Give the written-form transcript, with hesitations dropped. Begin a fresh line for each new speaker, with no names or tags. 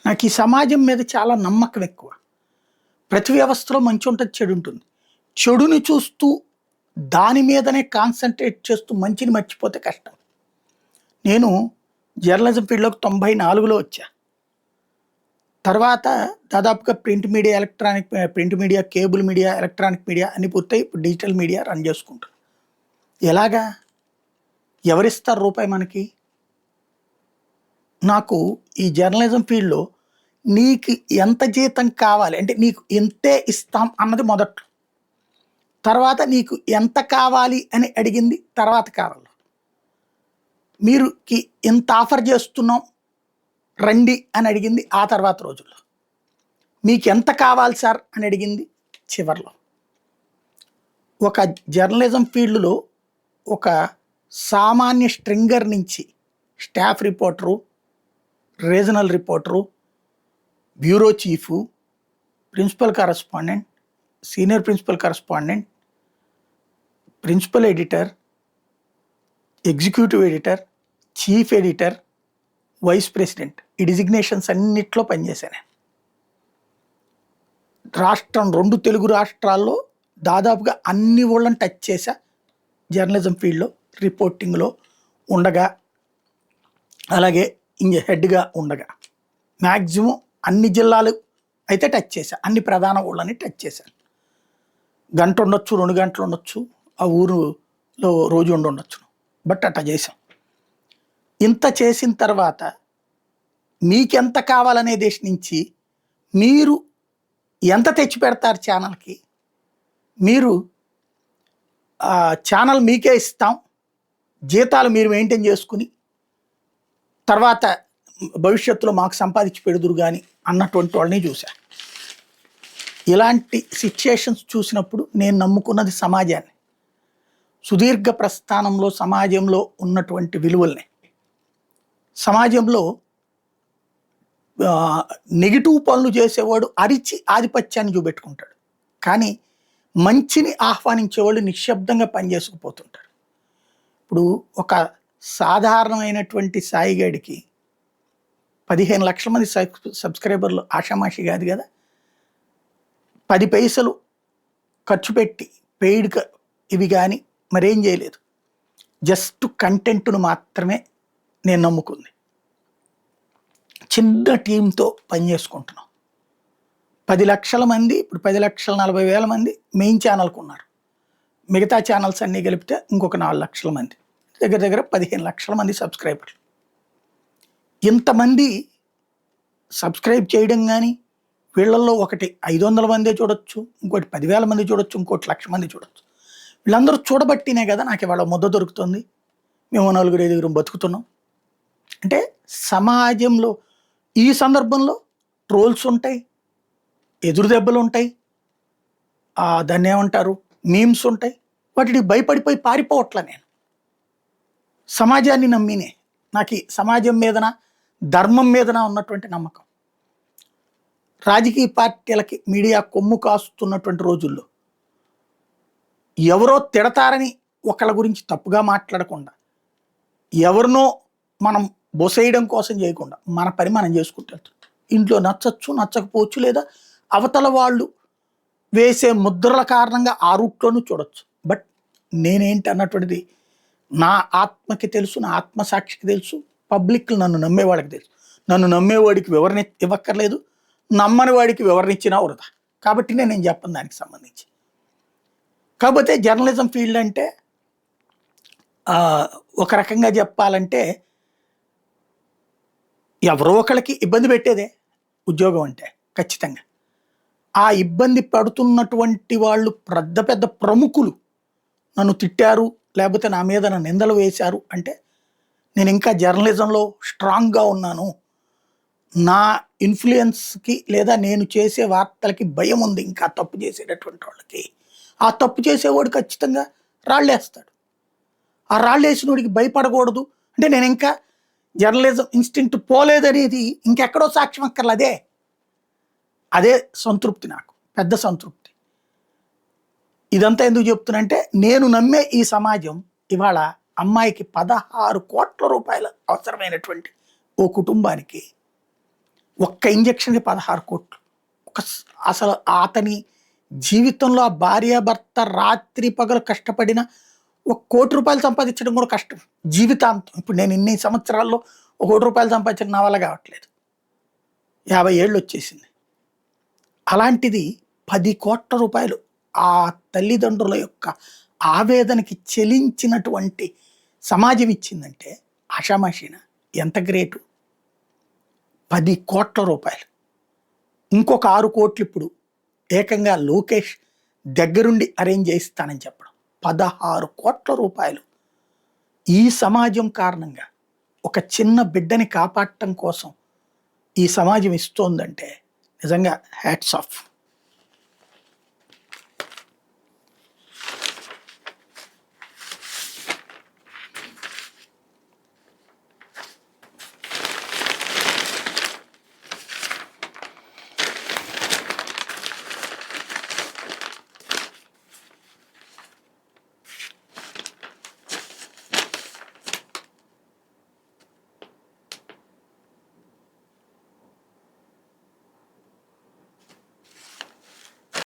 నాకు ఈ సమాజం మీద చాలా నమ్మకం ఎక్కువ. ప్రతి వ్యవస్థలో మంచి ఉంటుంది, చెడు ఉంటుంది. చెడుని చూస్తూ దాని మీదనే కాన్సంట్రేట్ చేస్తూ మంచిని మర్చిపోతే కష్టం. నేను జర్నలిజం ఫీల్డ్‌లోకి 94లో వచ్చా. తర్వాత దాదాపుగా print media, cable media, electronic media అన్నీ పూర్తయి ఇప్పుడు డిజిటల్ మీడియా రన్ చేసుకుంటున్నా. ఎలాగా? ఎవరిస్తారు రూపాయి మనకి? నాకు ఈ జర్నలిజం ఫీల్డ్‌లో నీకు ఎంత జీతం కావాలి అంటే నీకు ఇంతే ఇస్తాం అన్నది మొదట్లో. తర్వాత నీకు ఎంత కావాలి అని అడిగింది తర్వాత కాలంలో. మీరుకి ఇంత ఆఫర్ చేస్తున్నాం రండి అని అడిగింది ఆ తర్వాత రోజుల్లో. మీకు ఎంత కావాలి సార్ అని అడిగింది చివర్లో. ఒక జర్నలిజం ఫీల్డ్‌లో ఒక సామాన్య స్ట్రింగర్ నుంచి staff reporter, regional reporter, bureau chief, principal correspondent, senior principal correspondent, principal editor, executive editor, chief editor, vice president ఈ డిజిగ్నేషన్స్ అన్నిట్లో పనిచేశాను నేను. రాష్ట్రం 2 తెలుగు రాష్ట్రాల్లో దాదాపుగా అన్ని ఊళ్ళని టచ్ చేశా జర్నలిజం ఫీల్డ్లో, రిపోర్టింగ్లో ఉండగా, అలాగే హెడ్గా ఉండగా. మ్యాక్సిమం అన్ని జిల్లాలు అయితే టచ్ చేశా, అన్ని ప్రధాన ఊళ్ళని టచ్ చేశాను. గంట ఉండొచ్చు, 2 గంటలు ఉండొచ్చు, ఆ ఊరులో రోజు ఉండొచ్చు, బట్ అట్లా చేసాం. ఇంత చేసిన తర్వాత మీకెంత కావాలనే దేశ నుంచి మీరు ఎంత తెచ్చి పెడతారు ఛానల్కి, మీరు ఛానల్ మీకే ఇస్తాం, జీతాలు మీరు మెయింటైన్ చేసుకుని తర్వాత భవిష్యత్తులో మాకు సంపాదించి పెడుదురు కానీ అన్నటువంటి వాళ్ళని చూశా. ఇలాంటి సిచ్యుయేషన్స్ చూసినప్పుడు నేను నమ్ముకున్నది సమాజాన్ని, సుదీర్ఘ ప్రస్థానంలో సమాజంలో ఉన్నటువంటి విలువల్ని. సమాజంలో నెగిటివ్ పనులు చేసేవాడు అరిచి ఆధిపత్యాన్ని చూపెట్టుకుంటాడు, కానీ మంచిని ఆహ్వానించేవాళ్ళు నిశ్శబ్దంగా పనిచేసుకుపోతుంటారు. ఇప్పుడు ఒక సాధారణమైనటువంటి సాయిగాడికి 15 లక్షల మంది సబ్స్క్రైబర్లు ఆషామాషి కాదు కదా. 10 పైసలు ఖర్చు పెట్టి పెయిడ్ ఇవి కానీ మరేం చేయలేదు, జస్ట్ కంటెంట్ను మాత్రమే నేను నమ్ముకుంది. చిన్న టీంతో పనిచేసుకుంటున్నాం. 10 లక్షల మంది, ఇప్పుడు 10,40,000 మంది మెయిన్ ఛానల్కి ఉన్నారు. మిగతా ఛానల్స్ అన్నీ కలిపితే ఇంకొక 4 లక్షల మంది, దగ్గర దగ్గర 15 లక్షల మంది సబ్స్క్రైబర్లు. ఇంతమంది సబ్స్క్రైబ్ చేయడం కానీ, వీళ్ళల్లో ఒకటి 500 మందే చూడొచ్చు, ఇంకోటి 10,000 మంది చూడొచ్చు, ఇంకోటి 1,00,000 మంది చూడొచ్చు. వీళ్ళందరూ చూడబట్టినే కదా నాకు ఇవాళ ముద్ద దొరుకుతుంది, మేము 4-5 బతుకుతున్నాం. అంటే సమాజంలో ఈ సందర్భంలో ట్రోల్స్ ఉంటాయి, ఎదురు దెబ్బలు ఉంటాయి, దాన్ని ఏమంటారు మీమ్స్ ఉంటాయి. వాటికి భయపడిపోయి పారిపోవట్లా నేను. సమాజాన్ని నమ్మినే, నాకు సమాజం మీదన ధర్మం మీదన ఉన్నటువంటి నమ్మకం. రాజకీయ పార్టీలకి మీడియా కొమ్ము కాస్తున్నటువంటి రోజుల్లో ఎవరో తిడతారని ఒకళ్ళ గురించి తప్పుగా మాట్లాడకుండా, ఎవరినో మనం బొసేయడం కోసం చేయకుండా మన పని మనం చేసుకుంటాం. ఇంట్లో నచ్చచ్చు, నచ్చకపోవచ్చు, లేదా అవతల వాళ్ళు వేసే ముద్రల కారణంగా ఆ రూట్లోనూ చూడొచ్చు. బట్ నేనేంటి అన్నటువంటిది నా ఆత్మకి తెలుసు, నా ఆత్మసాక్షికి తెలుసు, పబ్లిక్ నన్ను నమ్మేవాడికి తెలుసు. నన్ను నమ్మేవాడికి వివరణ ఇవ్వక్కర్లేదు, నమ్మని వాడికి వివరణ ఇచ్చినా వృధా. కాబట్టి నేను చెప్పను దానికి సంబంధించి. కాకపోతే జర్నలిజం ఫీల్డ్ అంటే ఒక రకంగా చెప్పాలంటే ఎవరో ఒకళ్ళకి ఇబ్బంది పెట్టేదే ఉద్యోగం అంటే ఖచ్చితంగా. ఆ ఇబ్బంది పడుతున్నటువంటి వాళ్ళు పెద్ద పెద్ద ప్రముఖులు నన్ను తిట్టారు, లేకపోతే నా మీద నా నిందలు వేశారు అంటే నేను ఇంకా జర్నలిజంలో స్ట్రాంగ్గా ఉన్నాను, నా ఇన్ఫ్లుయెన్స్కి లేదా నేను చేసే వార్తలకి భయం ఉంది ఇంకా తప్పు చేసేటటువంటి వాళ్ళకి. ఆ తప్పు చేసేవాడు ఖచ్చితంగా రాళ్ళేస్తాడు. ఆ రాళ్ళేసినోడికి భయపడకూడదు అంటే నేను ఇంకా జర్నలిజం ఇన్స్టింక్ట్ పోలేదనేది ఇంకెక్కడో సాక్ష్యం అక్కర్లే. అదే సంతృప్తి, నాకు పెద్ద సంతృప్తి. ఇదంతా ఎందుకు చెప్తున్నంటే నేను నమ్మే ఈ సమాజం ఇవాళ అమ్మాయికి 16 కోట్ల రూపాయలు అవసరమైనటువంటి ఓ కుటుంబానికి ఒక్క ఇంజక్షన్‌కి 16,00,00,000. అసలు అతని జీవితంలో ఆ భార్యాభర్త రాత్రి పగలు కష్టపడిన ఒక ₹1,00,00,000 సంపాదించడం కూడా కష్టం. జీవితాంతం. ఇప్పుడు నేను ఇన్ని సంవత్సరాల్లో ఒక ₹1,00,00,000 సంపాదించడం నా వల్ల కావట్లేదు. 50 ఏళ్ళొచ్చేసింది. అలాంటిది ₹10,00,00,000 ఆ తల్లిదండ్రుల యొక్క ఆవేదనకి చెలించినటువంటి సమాజం ఇచ్చిందంటే ఆషామాషీనా? ఎంత గ్రేటు. ₹10,00,00,000. ఇంకొక 6,00,00,000 ఇప్పుడు ఏకంగా లోకేష్ దగ్గరుండి అరేంజ్ చేయిస్తానని చెప్పడం. ₹16,00,00,000 ఈ సమాజం కారణంగా ఒక చిన్న బిడ్డని కాపాడటం కోసం ఈ సమాజం ఇస్తోందంటే నిజంగా హ్యాట్స్ ఆఫ్.